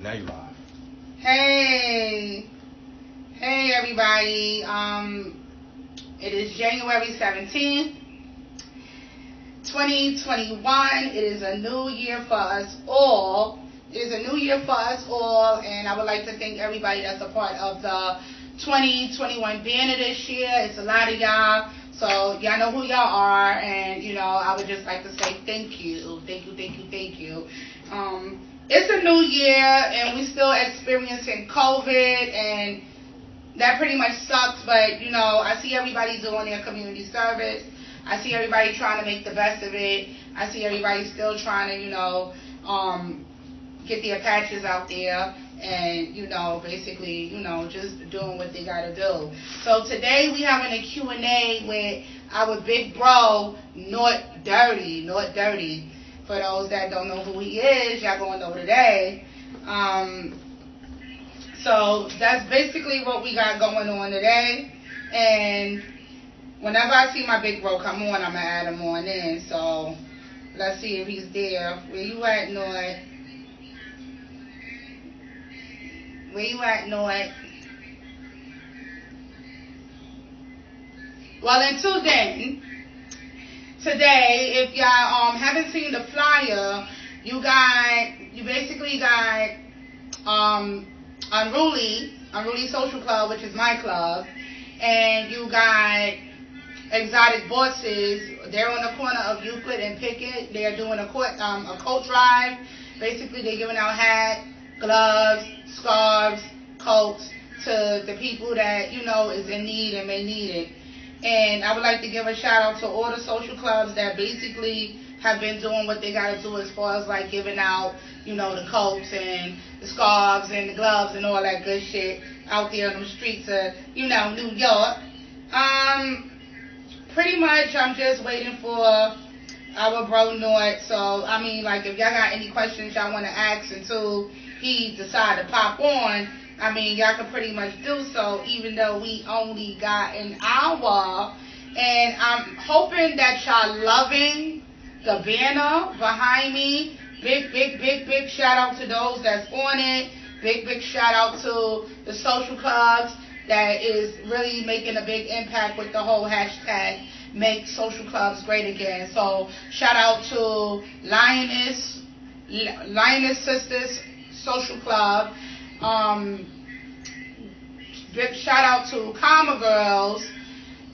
Now you're live. Hey everybody. It is January 17th, 2021. It is a new year for us all. And I would like to thank everybody that's a part of the 2021 banner this year. It's a lot of y'all, so y'all know who y'all are, and I would just like to say thank you. It's a new year, and we still experiencing COVID, and that pretty much sucks, but I see everybody doing their community service. I see everybody trying to make the best of it. I see everybody still trying to, get their patches out there and, basically, just doing what they gotta do. So today we having a Q&A with our big bro, Naut Dirty. For those that don't know who he is, y'all gonna know today. So that's basically what we got going on today. And whenever I see my big bro come on, I'm gonna add him on in. So let's see if he's there. Where you at, Naut? Well, until then, today, if y'all haven't seen the flyer, you basically got Unruly Social Club, which is my club, and you got Exotic Bosses. They're on the corner of Euclid and Pickett. They're doing a coat drive. Basically, they're giving out hats, gloves, scarves, coats to the people that is in need and may need it. And I would like to give a shout out to all the social clubs that basically have been doing what they got to do as far as like giving out, the coats and the scarves and the gloves and all that good shit out there on the streets of, New York. Pretty much I'm just waiting for our bro Naut. So, if y'all got any questions y'all want to ask until he decide to pop on, y'all can pretty much do so, even though we only got an hour. And I'm hoping that y'all loving the banner behind me. Big shout out to those that's on it. Big shout out to the social clubs that is really making a big impact with the whole hashtag Make Social Clubs Great Again. So shout out to Lioness Sisters Social Club. Big shout out to Karma Girls,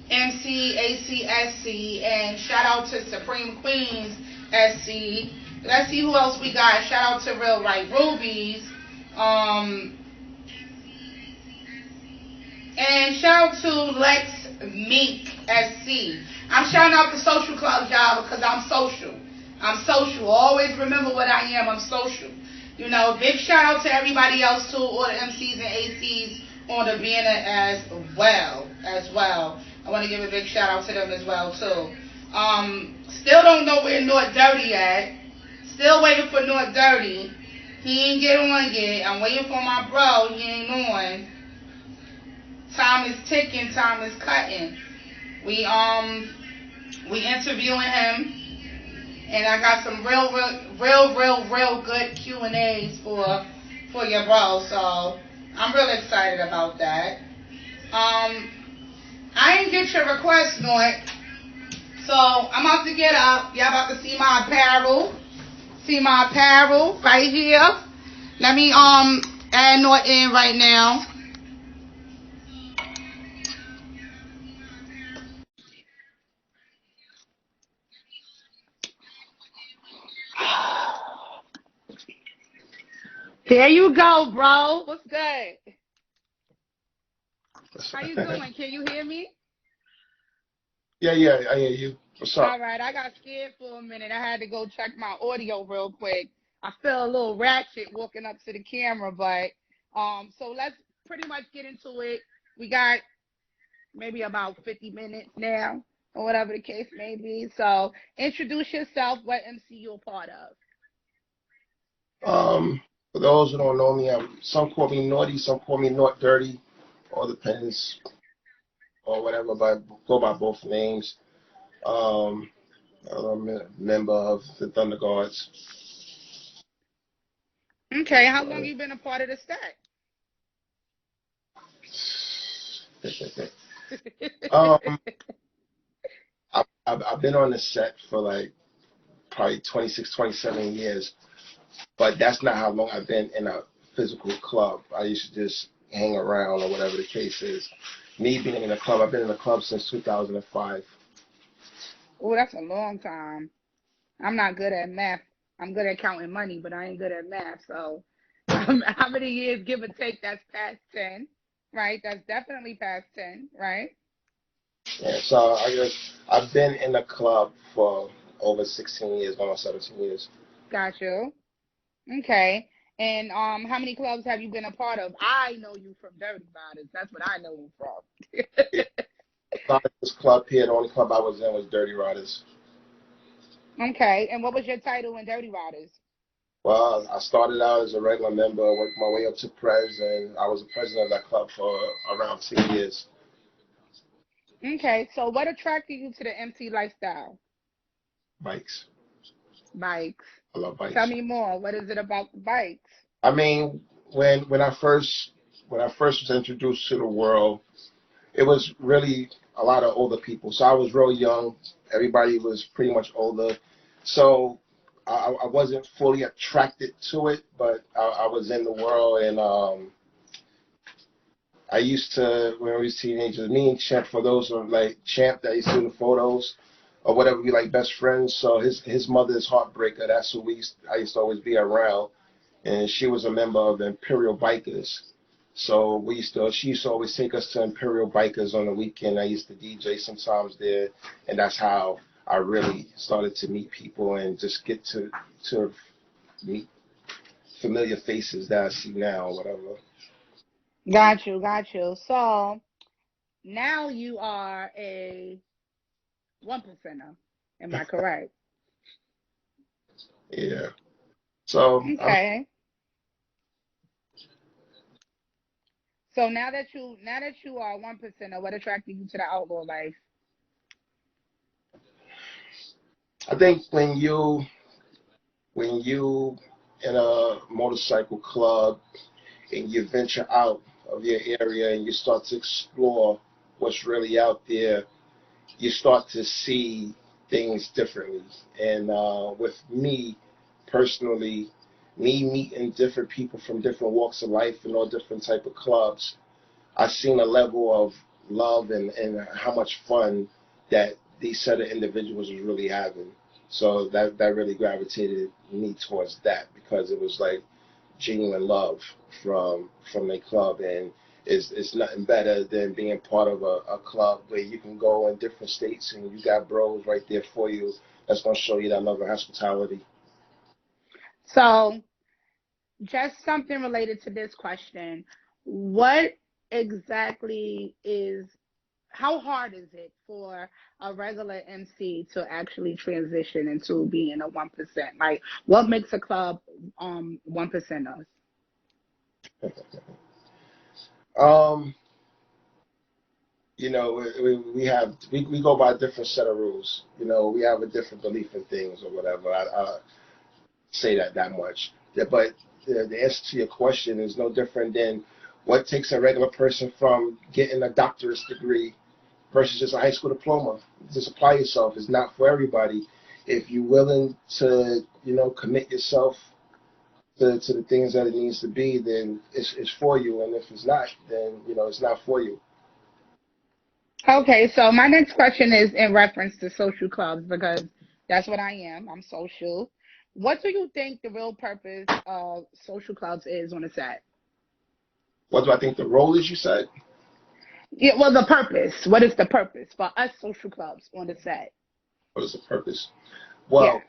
MCACSC, and shout out to Supreme Queens SC. Let's see who else we got. Shout out to Real Right Rubies. And shout out to Lex Meek SC. I'm shouting out the social clubs, y'all, because I'm social. Always remember what I am. I'm social. Big shout out to everybody else too, all the MCs and ACs on the banner as well. I want to give a big shout out to them as well too. Still don't know where Naut Dirty at. Still waiting for Naut Dirty. He ain't get on yet. I'm waiting for my bro. He ain't on. Time is ticking. Time is cutting. We interviewing him. And I got some real good Q&As for your bro, so I'm real excited about that. I didn't get your request, Naut, so I'm about to get up. Y'all about to see my apparel. Right here. Let me add Naut in right now. There you go, bro. What's good? How you doing? Can you hear me? Yeah, I hear you. What's up? All right, I got scared for a minute. I had to go check my audio real quick. I feel a little ratchet walking up to the camera, but so let's pretty much get into it. We got maybe about 50 minutes now, or whatever the case may be. So introduce yourself. What MC you're a part of? For those who don't know me, some call me Naughty, some call me Naut Dirty. All depends or whatever, but I go by both names. I'm a member of the Thunder Guards. Okay, how long But, you been a part of the um, set? I've been on the set for like probably 26, 27 years, but that's not how long I've been in a physical club. I used to just hang around or whatever the case is. Me being in a club, I've been in a club since 2005. Oh, that's a long time. I'm not good at math. I'm good at counting money, but I ain't good at math. So, how many years, give or take, that's past 10, right? That's definitely past 10, right? Yeah, so I guess I've been in a club for over 16 years, almost 17 years. Got you. Okay. And how many clubs have you been a part of? I know you from Dirty Riders. That's what I know you from. Yeah, started this club here. The only club I was in was Dirty Riders. Okay. And what was your title in Dirty Riders? Well, I started out as a regular member, worked my way up to pres, and I was the president of that club for around 2 years. Okay. So, what attracted you to the MC lifestyle? Bikes. Bikes. I love Tell bikes. me more. What is it about the bikes? I mean, when I first was introduced to the world, it was really a lot of older people. So I was real young. Everybody was pretty much older. So I wasn't fully attracted to it, but I was in the world, and I used to, when we was teenagers, me and Champ, for those who are like Champ that used to do the photos or whatever, we like best friends. So his mother is Heartbreaker. That's who I used to always be around, and she was a member of the Imperial Bikers. So she used to always take us to Imperial Bikers on the weekend. I used to DJ sometimes there, and that's how I really started to meet people and just get to meet familiar faces that I see now or whatever. Got you. Got you. So, now you are a one percenter. Am I correct? Yeah. So Okay. So now that you are 1%, what attracted you to the outlaw life? I think when you in a motorcycle club and you venture out of your area and you start to explore what's really out there, you start to see things differently. And with me personally, me meeting different people from different walks of life and all different type of clubs, I seen a level of love and how much fun that these set of individuals was really having. So that really gravitated me towards that because it was like genuine love from a club, and it's nothing better than being part of a club where you can go in different states and you got bros right there for you that's gonna show you that love and hospitality. So, just something related to this question. What exactly is, how hard is it for a regular MC to actually transition into being a 1%? Like, what makes a club 1%ers? Um, we go by a different set of rules. We have a different belief in things or whatever. I say that much. Yeah, but the answer to your question is no different than what takes a regular person from getting a doctorate degree versus just a high school diploma. Just apply yourself. It's not for everybody. If you're willing to, commit yourself to the things that it needs to be, then it's for you. And if it's not, then it's not for you. Okay, so my next question is in reference to social clubs because that's what I am. I'm social. What do you think the real purpose of social clubs is on the set? What do I think the role is? You said. Yeah, well, the purpose. What is the purpose for us social clubs on the set? What is the purpose? Yeah. Well,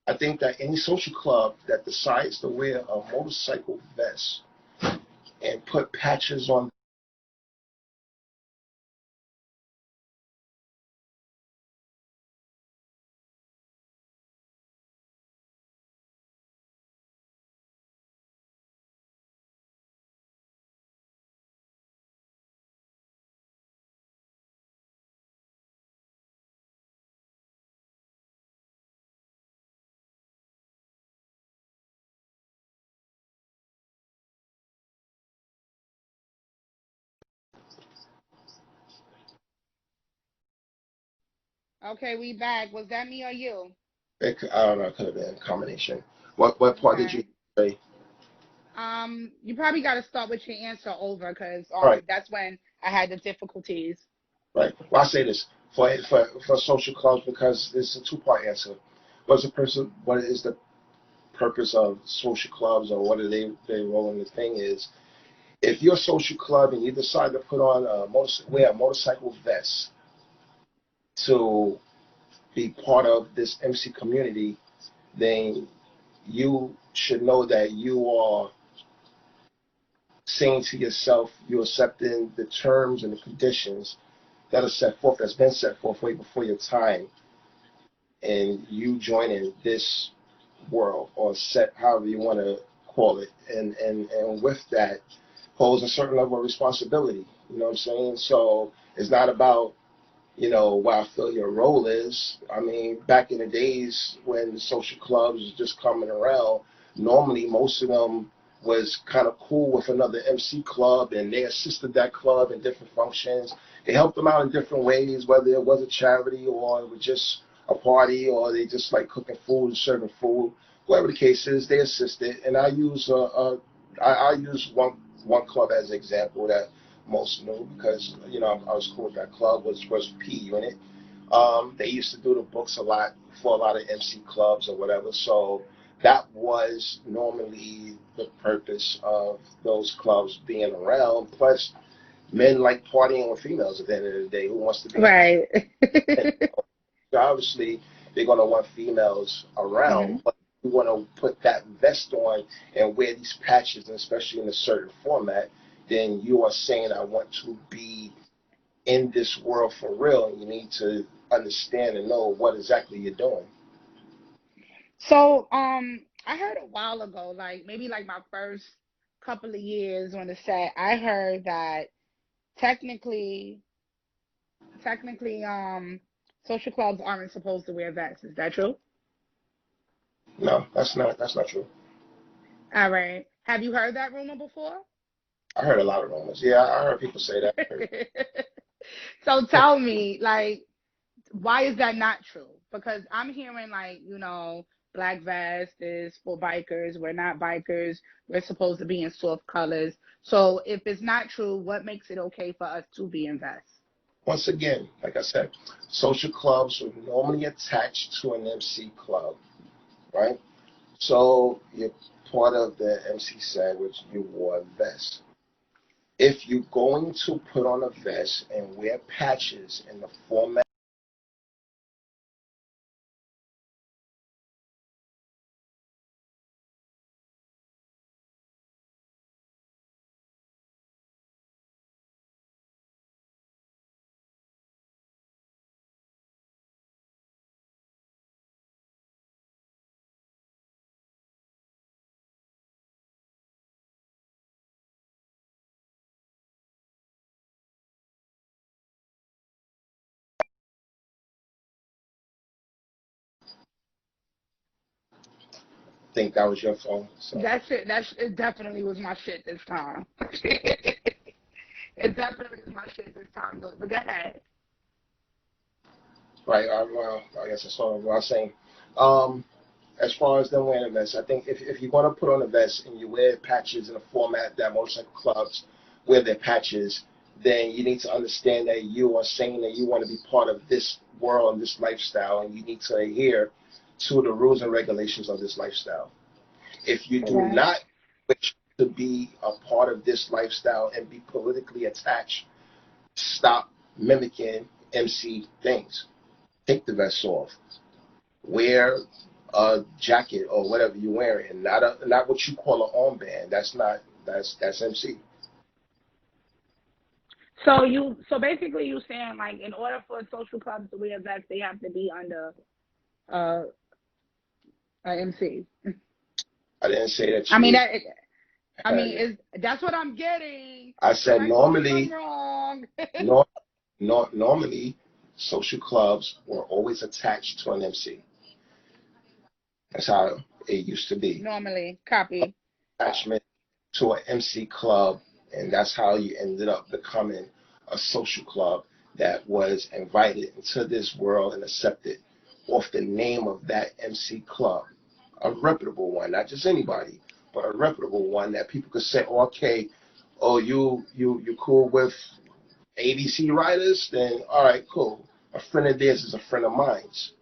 I think that any social club that decides to wear a motorcycle vest and put patches on Okay, we back. Was that me or you? I don't know. It could have been a combination. What part did you Okay. say? You probably got to start with your answer over because All right. that's when I had the difficulties. Right. Well, I say this for social clubs because it's a two-part answer. What's the person? What is the purpose of social clubs, or what are they role in the thing is? If you're a social club and you decide to put on wear a motorcycle vest to be part of this MC community, then you should know that you are saying to yourself, you're accepting the terms and the conditions that are set forth, that's been set forth way before your time, and you joining this world or set, however you want to call it, and with that holds a certain level of responsibility. You know what I'm saying? So it's not about what I feel your role is. I mean, back in the days when the social clubs was just coming around, normally most of them was kind of cool with another MC club, and they assisted that club in different functions. They helped them out in different ways, whether it was a charity or it was just a party, or they just like cooking food and serving food. Whatever the case is, they assisted. And I use one club as an example that most knew because I was cool with that club was P Unit. They used to do the books a lot for a lot of MC clubs or whatever. So that was normally the purpose of those clubs being around. Plus, men like partying with females at the end of the day. Who wants to be in Right. and obviously they're gonna want females hmm around, but you want to put that vest on and wear these patches, and especially in a certain format, then you are saying I want to be in this world for real, and you need to understand and know what exactly you're doing. So, I heard a while ago, like maybe like my first couple of years on the set, I heard that technically, technically, social clubs aren't supposed to wear vests. Is that true? No, that's not true. All right. Have you heard that rumor before? I heard a lot of rumors. Yeah, I heard people say that. So tell me, like, why is that not true? Because I'm hearing like, black vest is for bikers. We're not bikers. We're supposed to be in soft colors. So if it's not true, what makes it okay for us to be in vests? Once again, like I said, social clubs are normally attached to an MC club, right? So you're part of the MC set, which you wore a vest. If you're going to put on a vest and wear patches in the format, I think that was your phone. So, It definitely was my shit this time. It definitely was my shit this time. But go ahead. right, well, I guess that's all I was saying. Um, as far as them wearing a vest, I think if you're going to put on a vest and you wear patches in a format that motorcycle clubs wear their patches, then you need to understand that you are saying that you want to be part of this world and this lifestyle, and you need to adhere to the rules and regulations of this lifestyle. If you do Okay. not wish to be a part of this lifestyle and be politically attached, stop mimicking MC things. Take the vest off. Wear a jacket or whatever you're wearing, not what you call an armband. That's MC. So basically you saying like in order for social clubs to wear vests, they have to be under uh a MC. I didn't say that I mean you that. I had mean, it. is that's what I'm getting. I said Correct me if I'm normally, wrong. nor, normally, social clubs were always attached to an MC. That's how it used to be. Normally, copy. Attachment to an MC club, and that's how you ended up becoming a social club. that was invited into this world and accepted off the name of that MC club, a reputable one, not just anybody, but a reputable one that people could say, oh, okay, oh, you cool with ABC writers? Then all right, cool. A friend of theirs is a friend of mine's.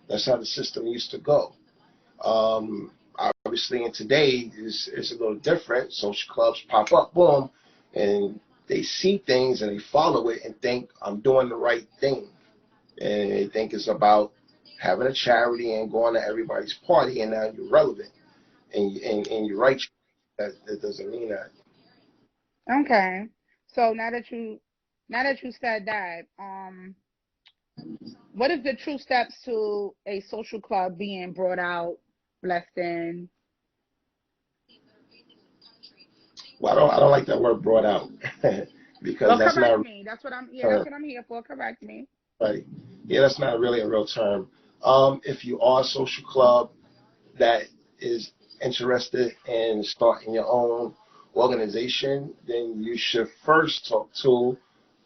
That's how the system used to go. Obviously, in today, it's a little different. Social clubs pop up, boom, and they see things and they follow it and think I'm doing the right thing, and they think it's about having a charity and going to everybody's party, and now you're relevant and you're right. That doesn't mean that. Okay. So now that you said that, what is the true steps to a social club being brought out, blessed in? Well, I don't like that word brought out because Well, that's correct not me. uh, That's what I'm here for. Correct me. right. Yeah, that's not really a real term. If you are a social club that is interested in starting your own organization, then you should first talk to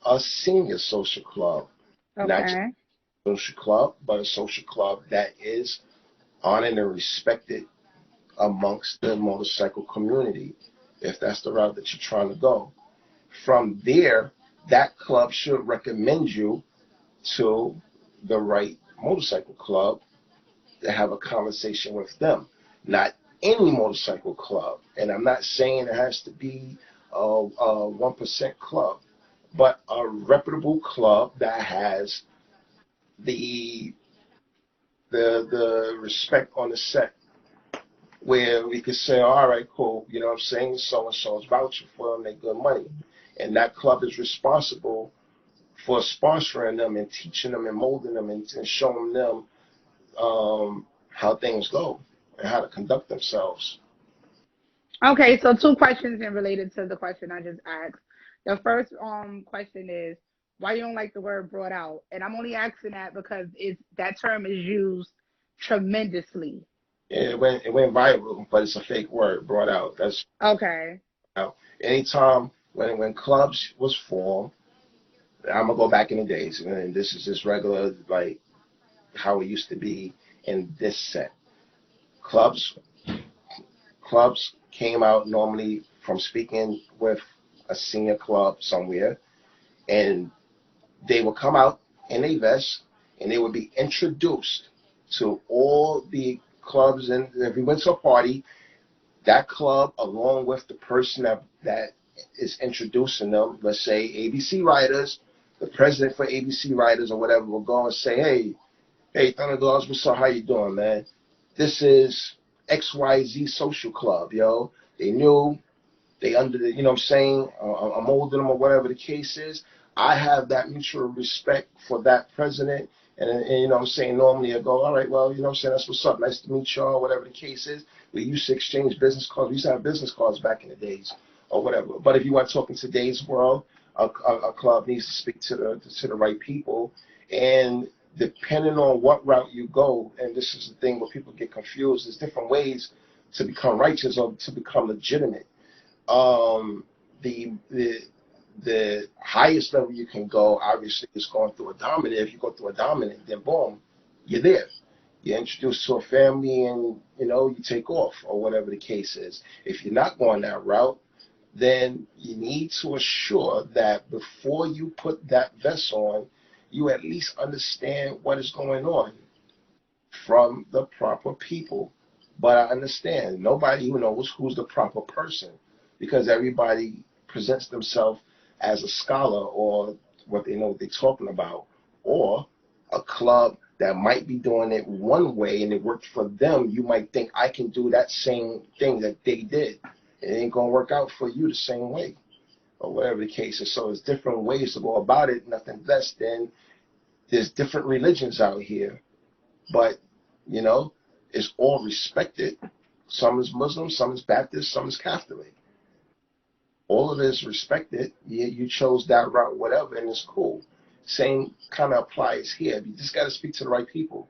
a senior social club, not just Okay. a social club, but a social club that is honored and respected amongst the motorcycle community, if that's the route that you're trying to go. From there, that club should recommend you to the right motorcycle club to have a conversation with them. Not any motorcycle club, and I'm not saying it has to be a 1% club, but a reputable club that has the the respect on the set, where we could say, all right, cool, you know what I'm saying, so and so is vouching for them, they good money, and that club is responsible for sponsoring them and teaching them and molding them and showing them how things go and how to conduct themselves. Okay, so two questions in related to the question I just asked. The first question is why you don't like the word brought out? And I'm only asking that because it's that term is used tremendously. It went viral, but it's a fake word brought out. That's Okay. out. Anytime when clubs was formed, I'm gonna go back in the days, and this is just regular like how it used to be in this set. Clubs clubs came out normally from speaking with a senior club somewhere, and they would come out in a vest and they would be introduced to all the clubs. And if we went to a party, that club, along with the person that is introducing them, let's say ABC Writers, the president for ABC Writers or whatever, will go and say, hey, Thunderdogs, what's up? How you doing, man? This is XYZ Social Club, yo. They knew they under the, you know what I'm saying, I'm older them or whatever the case is. I have that mutual respect for that president. And you know what I'm saying, normally I go, all right, well, you know what I'm saying, that's what's up. Nice to meet y'all, whatever the case is. We used to exchange business cards. We used to have business cards back in the days or whatever. But if you want to talk in today's world, a club needs to speak to the right people. And depending on what route you go, and this is the thing where people get confused, there's different ways to become righteous or to become legitimate. um, the highest level you can go, obviously, is going through a dominant. If you go through a dominant, then boom, you're there. You're introduced to a family, and you know you take off, or whatever the case is. If you're not going that route, then you need to assure that before you put that vest on, you at least understand what is going on from the proper people. But I understand nobody who knows who's the proper person, because everybody presents themselves as a scholar or what they know what they're talking about, or a club that might be doing it one way and it worked for them. You might think I can do that same thing that they did. It ain't gonna work out for you the same way, or whatever the case is. So it's different ways to go about it. Nothing less than there's different religions out here, but you know, it's all respected. Some is Muslim, some is Baptist, some is Catholic. All of it is respected. You chose that route, whatever, and it's cool. Same kind of applies here. You just got to speak to the right people.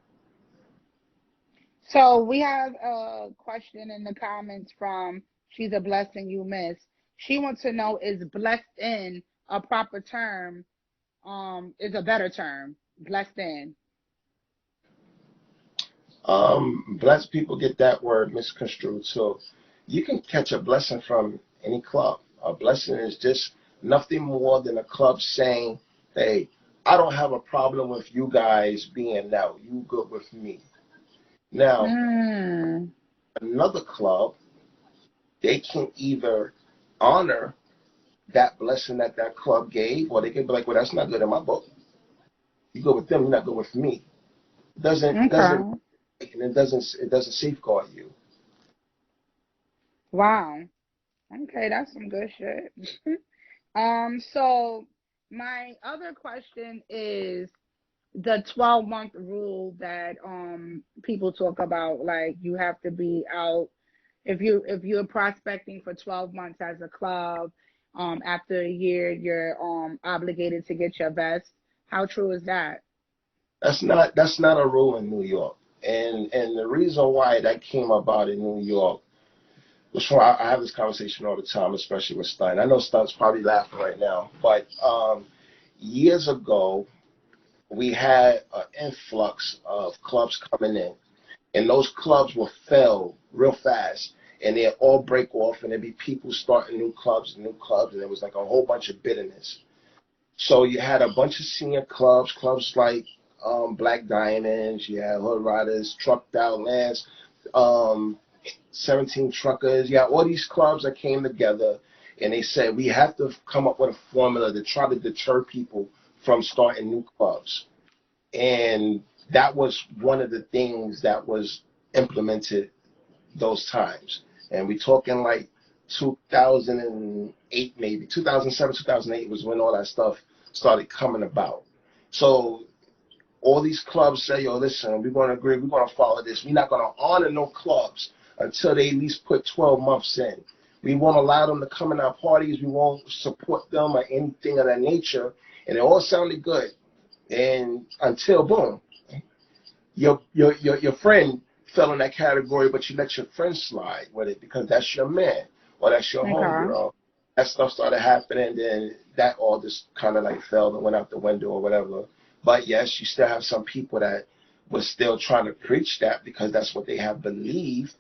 So we have a question in the comments from She's a Blessing You Miss. She wants to know, is blessed in a proper term is a better term? Blessed in. Blessed people get that word misconstrued. So you can catch a blessing from any club. A blessing is just nothing more than a club saying, hey, I don't have a problem with you guys being out. You good with me. Now, Mm. another club, they can either honor that blessing that that club gave, or they can be like, well, that's not good in my book. You go with them, you're not good with me. Doesn't Okay. and it doesn't safeguard you. Wow. Okay, that's some good shit. So my other question is the 12-month rule that people talk about, like you have to be out if you're prospecting for 12 months as a club, after a year you're obligated to get your vest. How true is that? That's not a rule in New York. And the reason why that came about in New York was for I have this conversation all the time, especially with Stein. I know Stein's probably laughing right now, but years ago we had an influx of clubs coming in, and those clubs will fail real fast, and they all break off, and there'd be people starting new clubs, and there was like a whole bunch of bitterness. So you had a bunch of senior clubs like Black Diamonds, you had Hood Riders, Trucked Out Lance, um, 17 Truckers. You had all these clubs that came together, and they said we have to come up with a formula to try to deter people from starting new clubs. And that was one of the things that was implemented those times. And we talking like 2008, maybe 2007, 2008 was when all that stuff started coming about. So all these clubs say, yo, listen, we're going to agree, we're going to follow this. We're not going to honor no clubs until they at least put 12 months in. We won't allow them to come in our parties. We won't support them or anything of that nature. And it all sounded good. And until boom, your friend fell in that category, but you let your friend slide with it because that's your man or that's your Okay. homegirl. That stuff started happening, then that all just kind of like fell and went out the window or whatever. But yes, you still have some people that was still trying to preach that because that's what they have believed.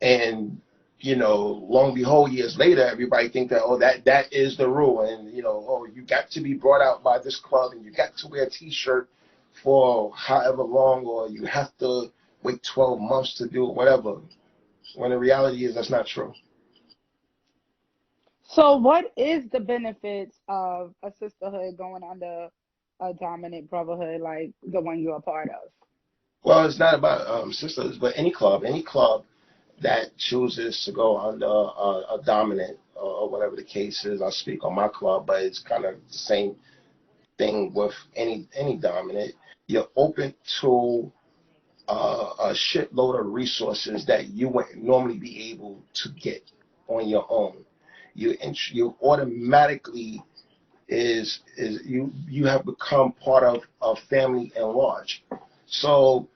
And long and behold, years later, everybody think that that is the rule, and you got to be brought out by this club, and you got to wear a T-shirt for however long, or you have to wait 12 months to do it, whatever. When the reality is that's not true. So what is the benefits of a sisterhood going under a dominant brotherhood like the one you're a part of? Well, it's not about sisters, but any club that chooses to go under a dominant or whatever the case is. I speak on my club, but it's kind of the same thing with any dominant. You're open to a shitload of resources that you wouldn't normally be able to get on your own. You automatically you have become part of a family at large. So,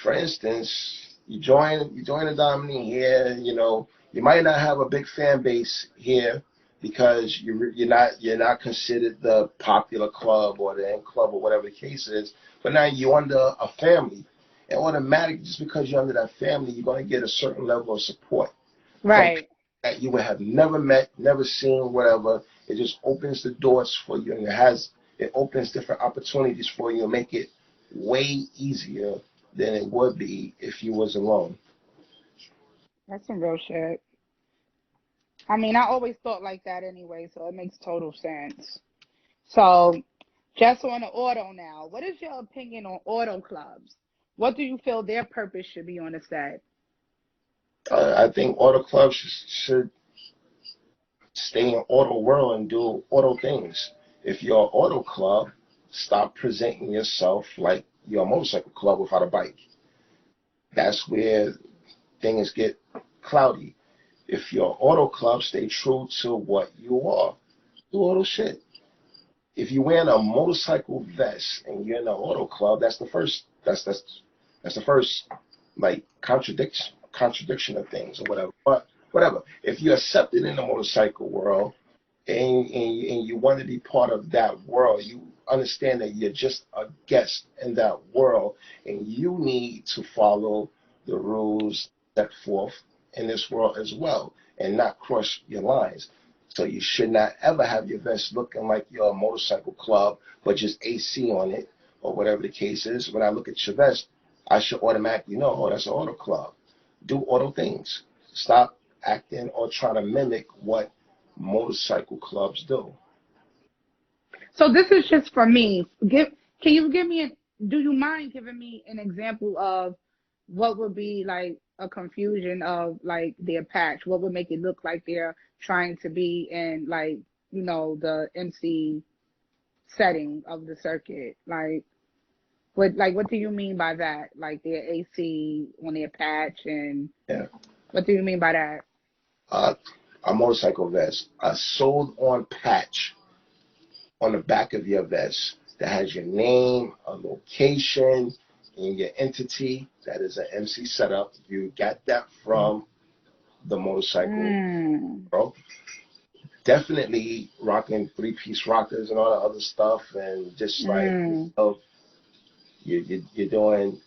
for instance, you join a dominant here. You might not have a big fan base here because you're not considered the popular club or the end club or whatever the case is. But now you're under a family, and automatically, just because you're under that family, you're going to get a certain level of support from people Right. that you would have never met, never seen, whatever. It just opens the doors for you, and it opens different opportunities for you and make it way easier than it would be if you was alone. That's some real shit. I mean, I always thought like that anyway, so it makes total sense. So, just on the auto now, what is your opinion on auto clubs? What do you feel their purpose should be on the set? I think auto clubs should stay in auto world and do auto things. If you're an auto club, stop presenting yourself like you're a motorcycle club without a bike. That's where things get cloudy. If you're an auto club, stay true to what you are. Do auto shit. If you're wearing a motorcycle vest and you're in an auto club, that's the first like contradiction of things or whatever. But whatever. If you're accepted in the motorcycle world and you want to be part of that world, you understand that you're just a guest in that world, and you need to follow the rules set forth in this world as well, and not cross your lines. So you should not ever have your vest looking like you're a motorcycle club, but just AC on it, or whatever the case is. When I look at your vest, I should automatically know, oh, that's an auto club. Do auto things. Stop acting or trying to mimic what motorcycle clubs do. So this is just for me. Can you give me do you mind giving me an example of what would be like a confusion of like their patch? What would make it look like they're trying to be in like, the MC setting of the circuit? What do you mean by that? Like their AC on their patch, and Yeah. what do you mean by that? A motorcycle vest, a sold on patch on the back of your vest that has your name, a location, and your entity. That is an MC setup. You got that from the motorcycle world. Definitely rocking 3-piece rockers and all the other stuff, and just like you're doing,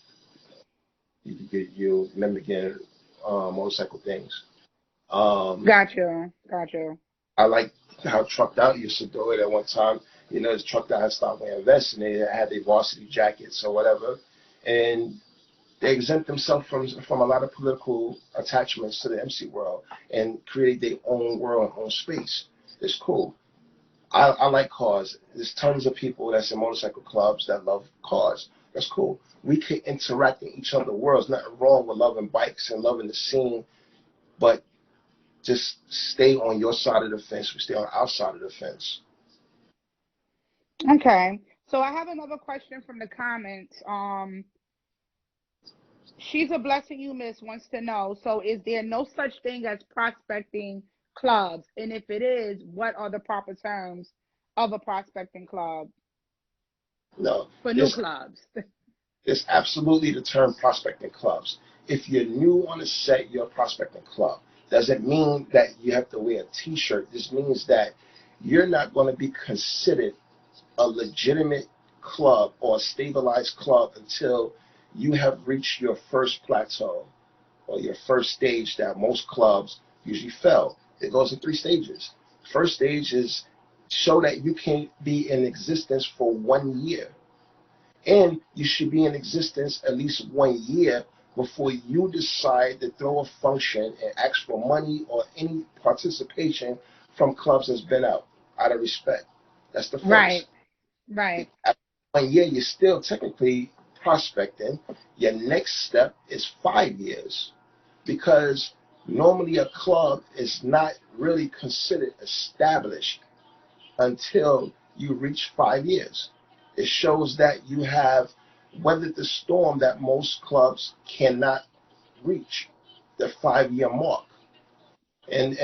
you mimicking motorcycle things. Gotcha. I like how Trucked Out used to do it at one time. It's Trucked Out had stopped wearing vests, and they had their varsity jackets or whatever, and they exempt themselves from a lot of political attachments to the MC world and create their own world, own space. It's cool. I like cars. There's tons of people that's in motorcycle clubs that love cars. That's cool. We can interact in each other's worlds. Nothing wrong with loving bikes and loving the scene, but just stay on your side of the fence. We stay on our side of the fence. Okay. So I have another question from the comments. She's a Blessing You Miss wants to know, so is there no such thing as prospecting clubs? And if it is, what are the proper terms of a prospecting club? No. For new clubs. There's absolutely the term prospecting clubs. If you're new on the set, you're a prospecting club. Doesn't mean that you have to wear a t-shirt. This means that you're not going to be considered a legitimate club or a stabilized club until you have reached your first plateau or your first stage that most clubs usually fail. It goes in 3 stages. First stage is show that you can be in existence for 1 year. And you should be in existence at least 1 year before you decide to throw a function and ask for money or any participation from clubs that's been out of respect. That's the first. Right. After 1 year, you're still technically prospecting. Your next step is 5 years, because normally a club is not really considered established until you reach 5 years. It shows that you have weathered the storm that most clubs cannot reach, the 5-year mark. And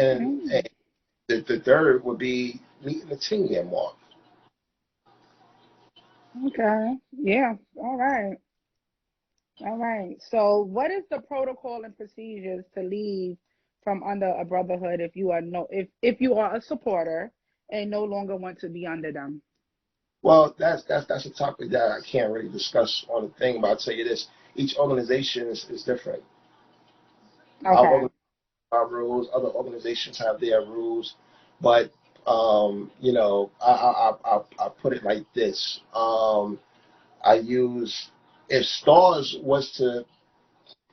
the third would be meeting the 10-year mark. Okay. Yeah. All right. So what is the protocol and procedures to leave from under a brotherhood if you are if you are a supporter and no longer want to be under them? Well, that's a topic that I can't really discuss on the thing, but I'll tell you this: each organization is different. Okay. Our rules, other organizations have their rules, but I put it like this: I use, if Stars was to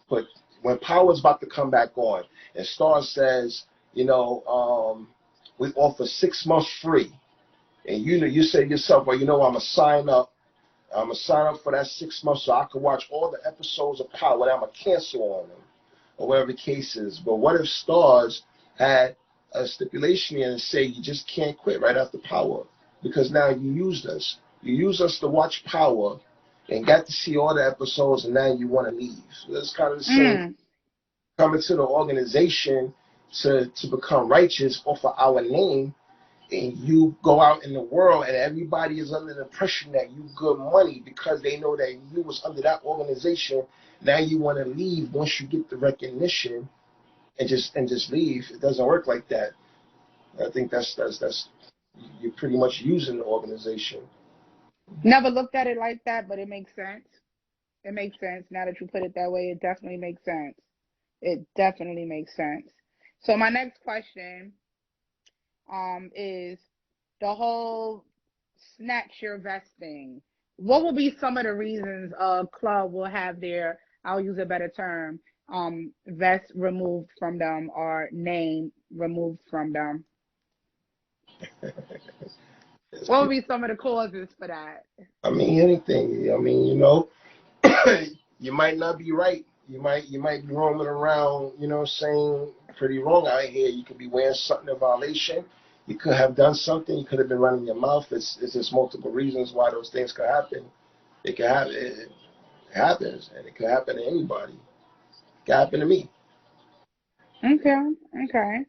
put, when Power's about to come back on, and Stars says, we offer 6 months free. And you say to yourself, well, I'm gonna sign up. I'm gonna sign up for that 6 months so I can watch all the episodes of Power. And I'm gonna cancel on them, or whatever the case is. But what if Stars had a stipulation in and say you just can't quit right after Power, because now you used us. You used us to watch Power and got to see all the episodes, and now you want to leave. So it's kind of the same. Coming to the organization to become righteous off of our name, and you go out in the world and everybody is under the impression that you good money because they know that you was under that organization. Now you want to leave once you get the recognition and just leave. It doesn't work like that. I think that's you're pretty much using the organization. Never looked at it like that, but it makes sense. It makes sense now that you put it that way. It definitely makes sense. It definitely makes sense. So my next question is the whole snatch your vest thing. What will be some of the reasons a club will have their, I'll use a better term, vest removed from them or name removed from them? What would be some of the causes for that? I mean, anything. I mean, you might not be right. You might be roaming around, saying pretty wrong out here. You could be wearing something in violation. You could have done something. You could have been running your mouth. It's just multiple reasons why those things could happen. It could happen. It happens, and it could happen to anybody. It could happen to me. Okay, okay.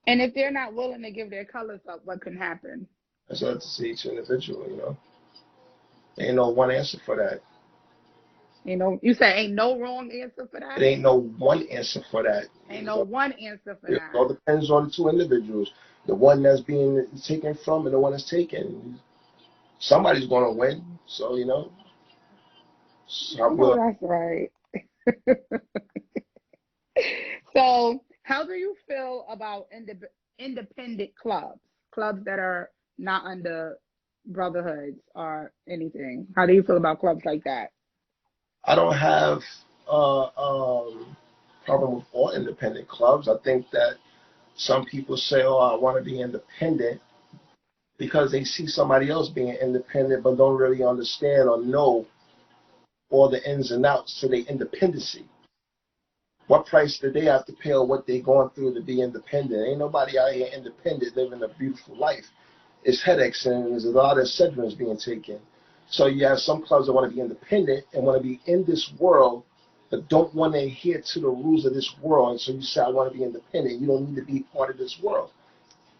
And if they're not willing to give their colors up, what can happen? That's up to each individual. There ain't no one answer for that. You say ain't no wrong answer for It that? ain't no one answer for that. Ain't no one answer for It that. all depends on the two individuals, the one that's being taken from and the one that's taken. Somebody's going to win. So, I some know will. that's right. So, how do you feel about independent clubs? Clubs that are not under brotherhoods or anything. How do you feel about clubs like that? I don't have problem with all independent clubs. I think that some people say, "Oh, I want to be independent," because they see somebody else being independent, but don't really understand or know all the ins and outs to their independency. What price did they have to pay or what they going through to be independent? Ain't nobody out here independent living a beautiful life. It's headaches and there's a lot of sediments being taken. So you have some clubs that want to be independent and want to be in this world, but don't want to adhere to the rules of this world. And so you say, I want to be independent. You don't need to be part of this world.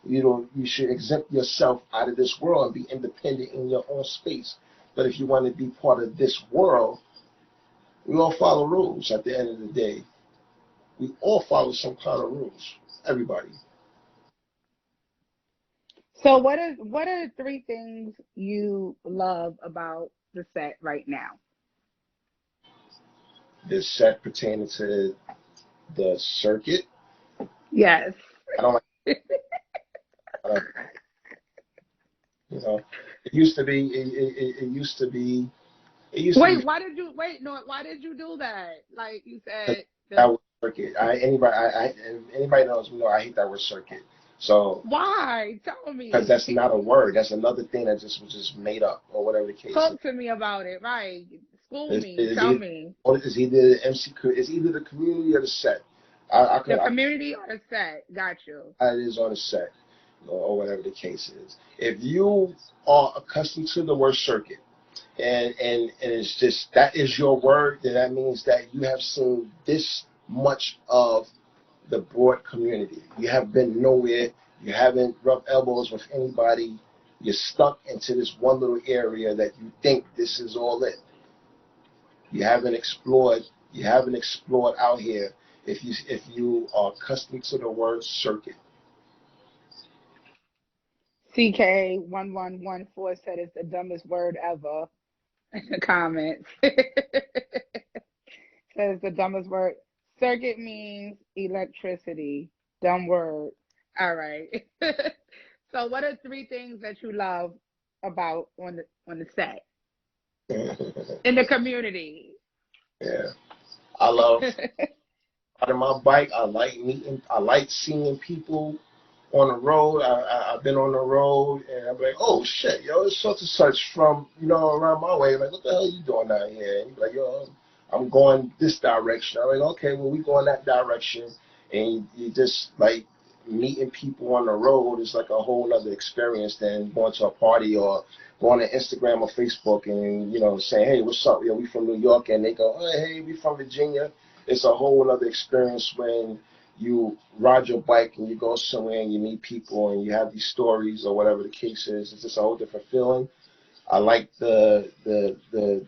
You should exempt yourself out of this world and be independent in your own space. But if you want to be part of this world, we all follow rules at the end of the day. We all follow some kind of rules. Everybody. So, what are the three things you love about the set right now? This set pertaining to the circuit. Yes. I don't like. I don't, you know, it used to be. It used to be. It used to be Wait, why did you wait? No, why did you do that? Like you because said, that the word circuit. Anybody knows me know I hate that word circuit. So why? Tell because me. that's not a word. That's another thing that just was just made up or whatever the case is. Talk to me about it. Right? School It's, me. it's Tell either, me. it's either the MC. It's either the community or the set. I could. The community or the set? Got you. It is on the set, or whatever the case is. If you are accustomed to the word circuit, and it's just that is your word, then that means that you have seen this much of the broad community. You have been nowhere. You haven't rubbed elbows with anybody. You're stuck into this one little area that you think this is all it. You haven't explored. You haven't explored out here. If you are accustomed to the word circuit. CK1114 said it's the dumbest word ever in the comments. Says the dumbest word. Circuit means electricity. Dumb word. All right. So what are three things that you love about on the set? In the community. Yeah. I love riding my bike. I like meeting. I like seeing people on the road. I've been on the road, and I'm like, oh shit, yo, it's such and such from around my way. Like, what the hell are you doing down here? And you're like, yo, I'm going this direction. I'm like, okay, well, we going that direction, and you just like meeting people on the road is like a whole other experience than going to a party or going to Instagram or Facebook and saying, hey, what's up? Yo, we from New York, and they go, oh, hey, we from Virginia. It's a whole other experience when you ride your bike and you go somewhere and you meet people and you have these stories or whatever the case is. It's just a whole different feeling. I like the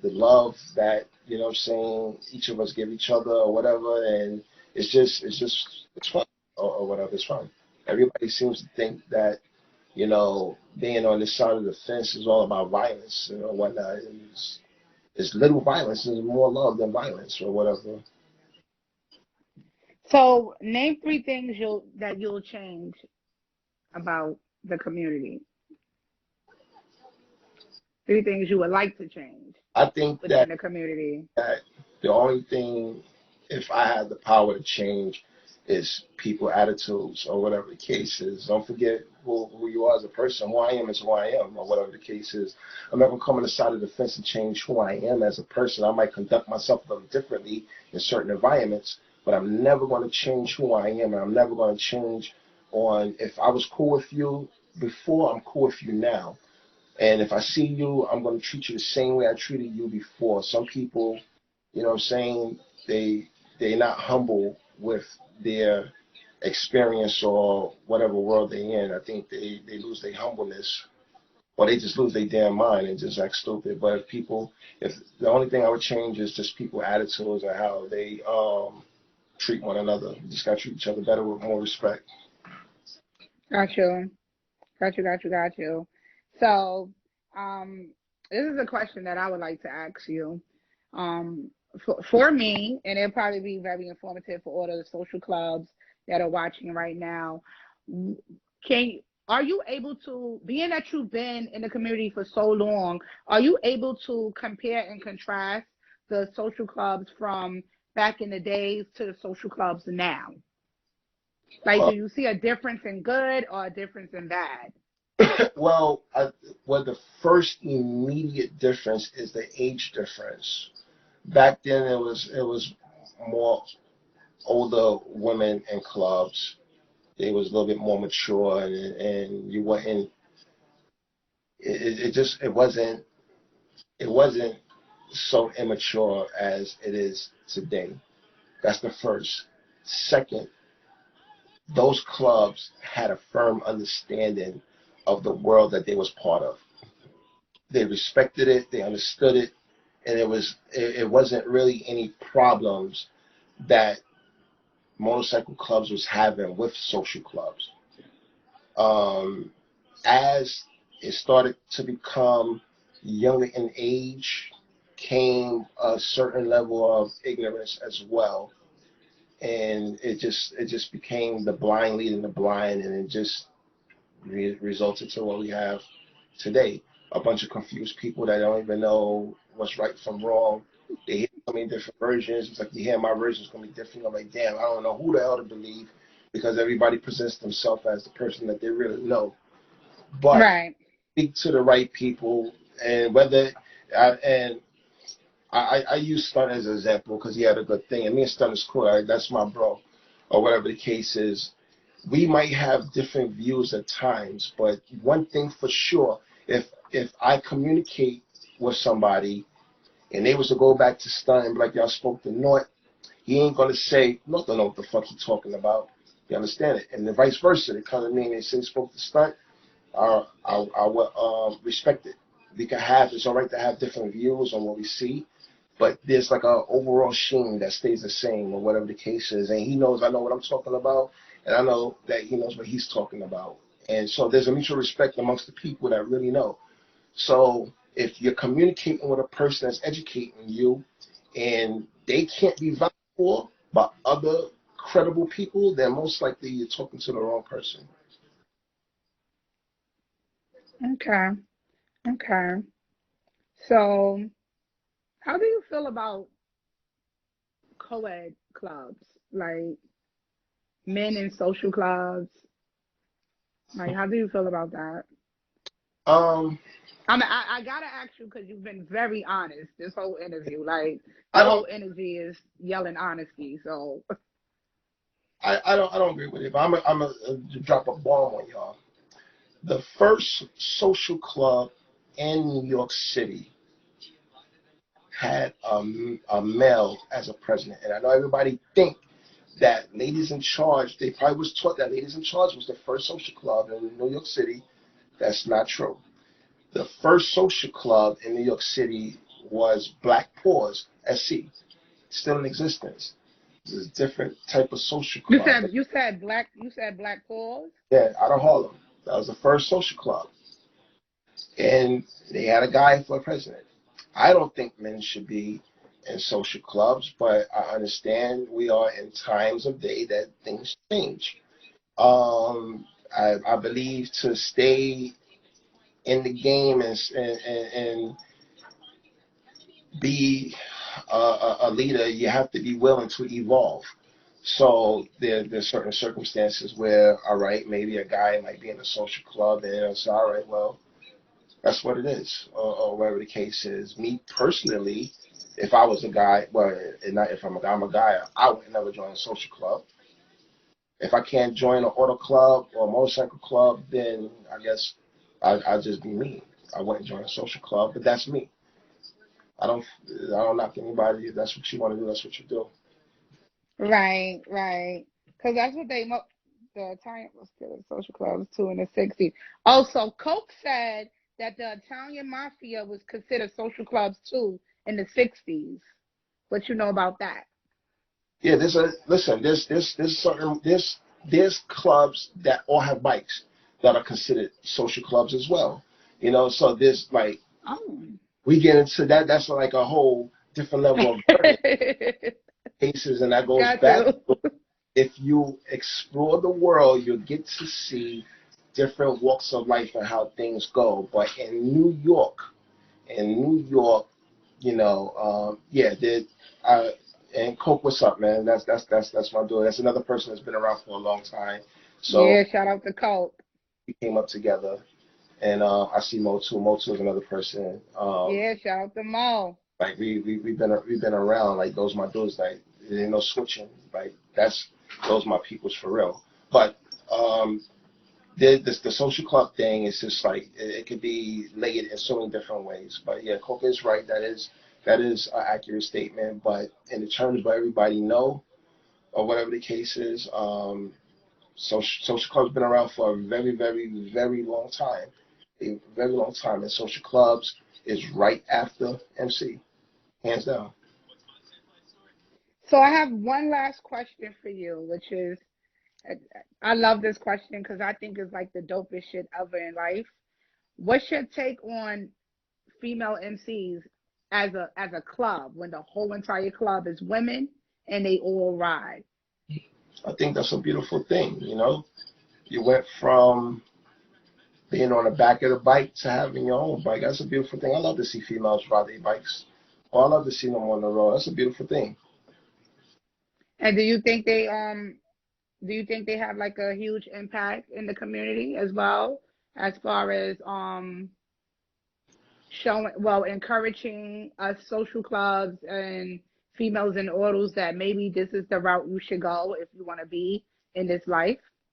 love that what I'm saying, each of us give each other or whatever, and it's fun or whatever. It's fun. Everybody seems to think that You know, being on this side of the fence is all about violence and whatnot. It's little violence and more love than violence or whatever. So name three things you'll change about the community. Three things you would like to change I think within the community. that the only thing, if I had the power to change, is people attitudes or whatever the case is. Don't forget who you are as a person. Who I am is who I am, or whatever the case is. I'm not going to come on the side of the fence and change who I am as a person. I might conduct myself a little differently in certain environments, but I'm never going to change who I am, and I'm never going to change on if I was cool with you before, I'm cool with you now. And if I see you, I'm going to treat you the same way I treated you before. Some people, you know what I'm saying, they're not humble with their experience or whatever world they're in. I think they lose their humbleness, or they just lose their damn mind and just act stupid. But if the only thing I would change is just people attitudes and how they treat one another. You just got to treat each other better with more respect. Got you. Got you. So, um, this is a question that I would like to ask you. Um, for me, and it'll probably be very informative for all of the social clubs that are watching right now. Can Are you able to, being that you've been in the community for so long, are you able to compare and contrast the social clubs from back in the days to the social clubs now? Like, do Well, you see a difference in good or a difference in bad? well, the first immediate difference is the age difference. Back then, it was more older women in clubs. They was a little bit more mature, and you weren't. It wasn't so immature as it is today. That's the first. Second, those clubs had a firm understanding of the world that they was part of. They respected it, they understood it, and it wasn't really any problems that motorcycle clubs was having with social clubs. Um, as it started to become younger in age, came a certain level of ignorance as well, and it just became the blind leading the blind, and it just resulted to what we have today. A bunch of confused people that don't even know what's right from wrong. They hear so many different versions. It's like you hear my version is going to be different. I'm like, damn, I don't know who the hell to believe because everybody presents themselves as the person that they really know. But Right. speak to the right people, and and I use Stunt as an example because he had a good thing, and me and Stunt is cool. Right? That's my bro, or whatever the case is. We might have different views at times, but one thing for sure, if I communicate with somebody and they was to go back to Stunt and be like, y'all spoke to Naut, he ain't gonna say, Naut don't know what the fuck he talking about. You understand it? And the vice versa. They come to me and they say spoke to Stunt, I will respect it. It's all right to have different views on what we see, but there's like a overall sheen that stays the same or whatever the case is. And he knows I know what I'm talking about, and I know that he knows what he's talking about. And so there's a mutual respect amongst the people that really know. So if you're communicating with a person that's educating you and they can't be vouched for by other credible people, then most likely you're talking to the wrong person. Okay. Okay. So, how do you feel about co-ed clubs, like men in social clubs? Like, how do you feel about that? Um, I gotta ask you because you've been very honest this whole interview. Like, I your don't whole energy is yelling honesty. So, I don't agree with it, but I'm a drop a bomb on y'all. The first social club in New York City had a male as a president, and I know everybody think that Ladies in Charge. They probably was taught that Ladies in Charge was the first social club in New York City. That's not true. The first social club in New York City was Black Paws SC, still in existence. It's a different type of social club. you said black pause. Yeah, out of Harlem. That was the first social club. And they had a guy for president. I don't think men should be in social clubs, but I understand we are in times of day that things change. I believe to stay in the game and be a leader, you have to be willing to evolve. So there's certain circumstances where, all right, maybe a guy might be in a social club and it's all right, well, that's what it is, or whatever the case is. Me personally, if I was a guy, well, not if I'm a guy, I would never join a social club. If I can't join an auto club or a motorcycle club, then I guess I'll just be me. I wouldn't join a social club, but that's me. I don't knock anybody. If that's what you want to do, that's what you do. Right, right. Because that's what the Italian was still social clubs too in the 60s. Also, Coke said that the Italian mafia was considered social clubs too in the 60s. What you know about that? Yeah, there's clubs that all have bikes that are considered social clubs as well. So there's like Oh. we get into that. That's like a whole different level of learning cases, and that goes Got back. to. If you explore the world, you'll get to see different walks of life and how things go. But in New York, yeah, and Coke, what's up, man? That's my dude. That's another person that's been around for a long time. So Yeah, shout out to Coke. we came up together, and I see Motu. Motu is another person. Yeah, shout out to Mo. Like we've been around. Like those my dudes. Like there ain't no switching. Like those my peoples for real. But the social club thing is just like it could be laid in so many different ways. But yeah, Coca is right. That is an accurate statement. But in the terms where everybody know or whatever the case is, social clubs been around for a very, very, very long time. A very long time. And social clubs is right after MC, hands down. So I have one last question for you, which is I love this question because I think it's like the dopest shit ever in life. What's your take on female MCs as a club when the whole entire club is women and they all ride? I think that's a beautiful thing. You went from being on the back of the bike to having your own bike. That's a beautiful thing. I love to see females ride their bikes. Or I love to see them on the road. That's a beautiful thing. And do you think they have like a huge impact in the community as well as far as showing encouraging us social clubs and females in autos that maybe this is the route you should go if you want to be in this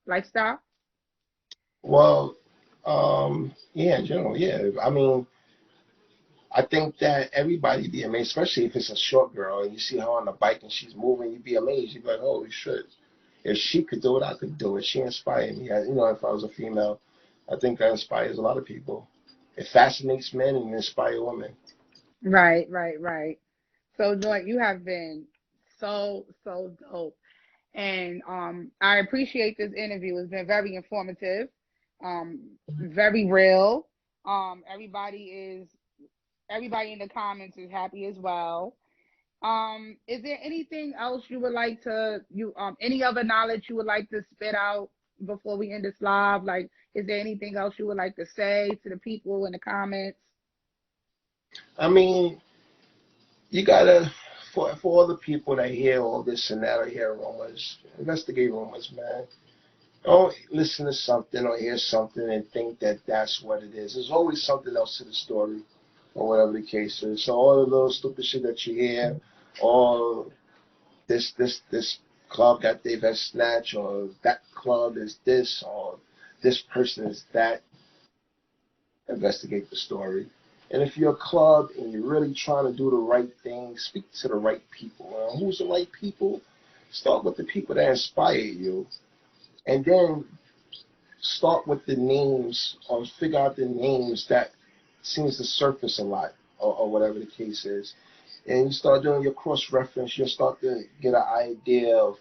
lifestyle? Well, yeah, in general, yeah. I mean, I think that everybody be amazed, especially if it's a short girl and you see her on the bike and she's moving, you'd be amazed. You'd be like, holy shit. If she could do it, I could do it. She inspired me. If I was a female, I think that inspires a lot of people. It fascinates men and inspires women. Right, right, right. So, Joy, you have been so dope. And I appreciate this interview. It's been very informative, very real. Everybody everybody in the comments is happy as well. Is there anything else you would like to any other knowledge you would like to spit out before we end this live? Like, is there anything else you would like to say to the people in the comments? I mean, you gotta for all the people that hear all this and that or hear rumors, investigate rumors, man. Don't listen to something or hear something and think that that's what it is. There's always something else to the story, or whatever the case is. So all of those stupid shit that you hear, or this club got their vest snatched, or that club is this, or this person is that. Investigate the story. And if you're a club and you're really trying to do the right thing, speak to the right people. Who's the right people? Start with the people that inspire you. And then start with the names or figure out the names that seems to surface a lot or whatever the case is. And you start doing your cross-reference, you'll start to get an idea of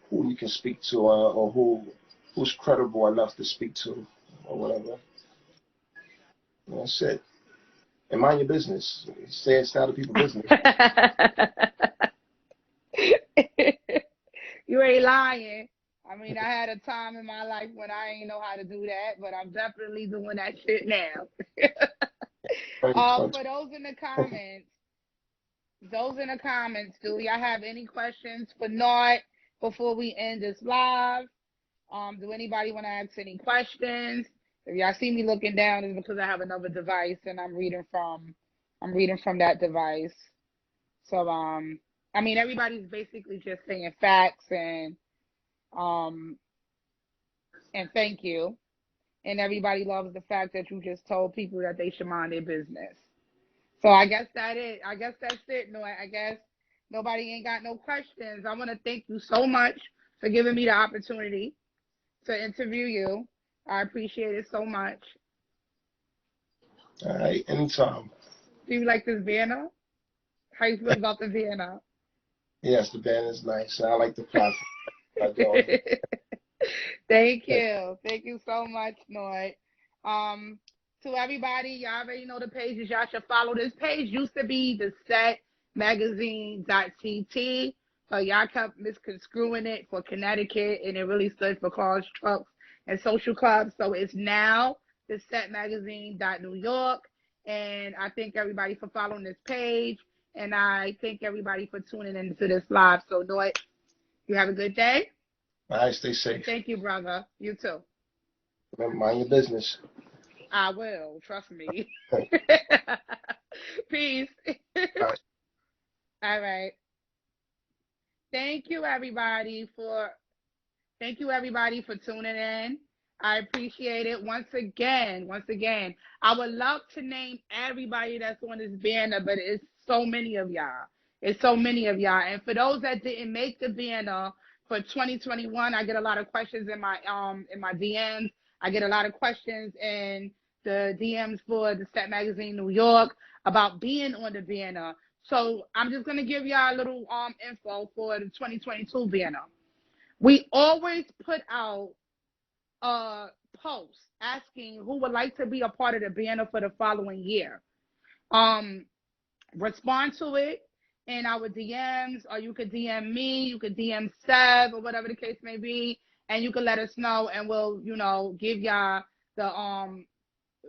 who you can speak to or who's credible enough to speak to or whatever. That's it. And mind your business. Say it's not other people's business. You ain't lying. I mean, I had a time in my life when I ain't know how to do that, but I'm definitely doing that shit now. For those in the comments, do y'all have any questions for Naut before we end this live? Do anybody want to ask any questions? If y'all see me looking down, it's because I have another device and I'm reading from that device. So I mean, everybody's basically just saying facts and thank you. And everybody loves the fact that you just told people that they should mind their business. So I guess that's it. No, I guess nobody ain't got no questions. I want to thank you so much for giving me the opportunity to interview you. I appreciate it so much. All right, anytime. Do you like this banner? How you feel about the banner? Yes, the banner's nice. I like the platform. Thank you. Thank you so much, Naut. To everybody, y'all already know the pages. Y'all should follow this page. Used to be the Set Magazine.ct. So y'all kept misconstruing it for Connecticut, and it really stood for cars, trucks, and social clubs. So it's now the Set Magazine.New York. And I thank everybody for following this page. And I thank everybody for tuning into this live. So, Naut, you have a good day. All right, stay safe. Thank you, brother. You too. Remember, mind your business. I will. Trust me. Peace. All right. Thank you, everybody, for tuning in. I appreciate it. Once again, I would love to name everybody that's on this banner, but it's so many of y'all. And for those that didn't make the banner for 2021, I get a lot of questions in my DMs. I get a lot of questions in the DMs for the Set Magazine New York about being on the banner. So I'm just gonna give y'all a little info for the 2022 banner. We always put out a post asking who would like to be a part of the banner for the following year. Respond to it in our DMs, or you could DM me, you could DM Seb, or whatever the case may be, and you can let us know, and we'll, give y'all the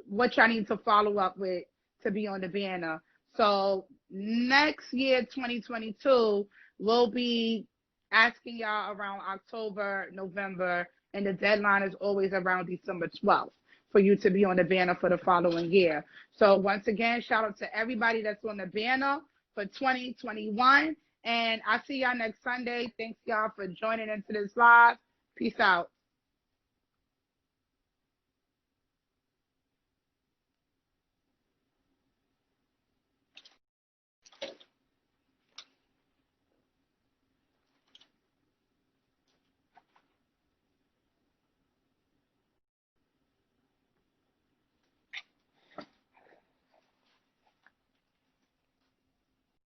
what y'all need to follow up with to be on the banner. So next year, 2022, we'll be asking y'all around October, November, and the deadline is always around December 12th for you to be on the banner for the following year. So once again, shout out to everybody that's on the banner for 2021. And I'll see y'all next Sunday. Thanks, y'all, for joining into this live. Peace out.